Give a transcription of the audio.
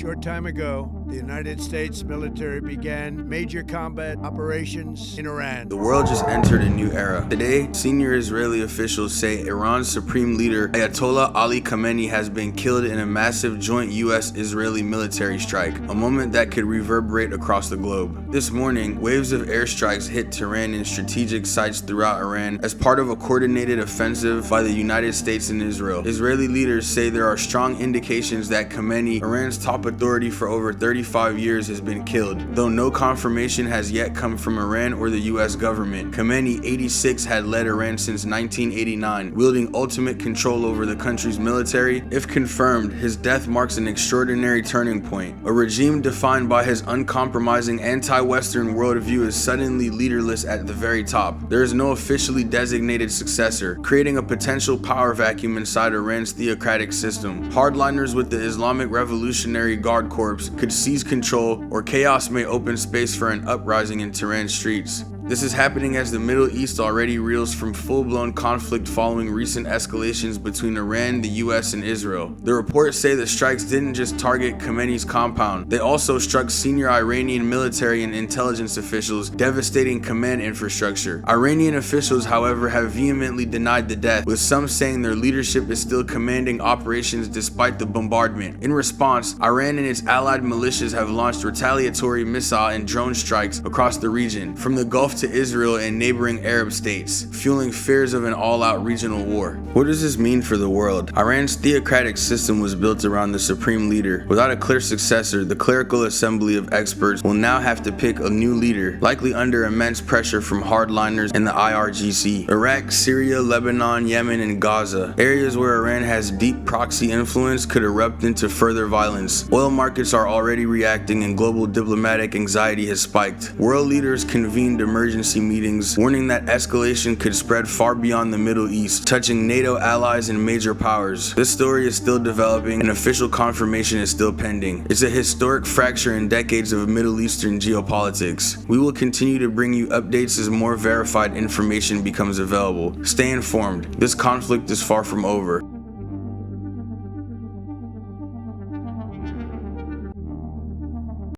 short time ago, the United States military began major combat operations in Iran. The world just entered a new era. Today, senior Israeli officials say Iran's supreme leader Ayatollah Ali Khamenei has been killed in a massive joint US-Israeli military strike, a moment that could reverberate across the globe. This morning, waves of airstrikes hit Tehran and strategic sites throughout Iran as part of a coordinated offensive by the United States and Israel. Israeli leaders say there are strong indications that Khamenei, Iran's top authority for over 35 years, has been killed, though no confirmation has yet come from Iran or the US government. Khamenei, 86, had led Iran since 1989, wielding ultimate control over the country's military. If confirmed, his death marks an extraordinary turning point. A regime defined by his uncompromising anti-Western worldview is suddenly leaderless at the very top. There is no officially designated successor, creating a potential power vacuum inside Iran's theocratic system. Hardliners with the Islamic Revolutionary Guard Corps could seize control, or chaos may open space for an uprising in Tehran's streets. This is happening as the Middle East already reels from full-blown conflict following recent escalations between Iran, the US, and Israel. The reports say the strikes didn't just target Khamenei's compound, they also struck senior Iranian military and intelligence officials, devastating command infrastructure. Iranian officials, however, have vehemently denied the death, with some saying their leadership is still commanding operations despite the bombardment. In response, Iran and its allied militias have launched retaliatory missile and drone strikes across the region, from the Gulf to Israel and neighboring Arab states, fueling fears of an all-out regional war. What does this mean for the world? Iran's theocratic system was built around the supreme leader. Without a clear successor, the clerical assembly of experts will now have to pick a new leader, likely under immense pressure from hardliners and the IRGC. Iraq, Syria, Lebanon, Yemen, and Gaza, areas where Iran has deep proxy influence, could erupt into further violence. Oil markets are already reacting and global diplomatic anxiety has spiked. World leaders convened emergency meetings, warning that escalation could spread far beyond the Middle East, touching NATO allies and major powers. This story is still developing, and official confirmation is still pending. It's a historic fracture in decades of Middle Eastern geopolitics. We will continue to bring you updates as more verified information becomes available. Stay informed. This conflict is far from over.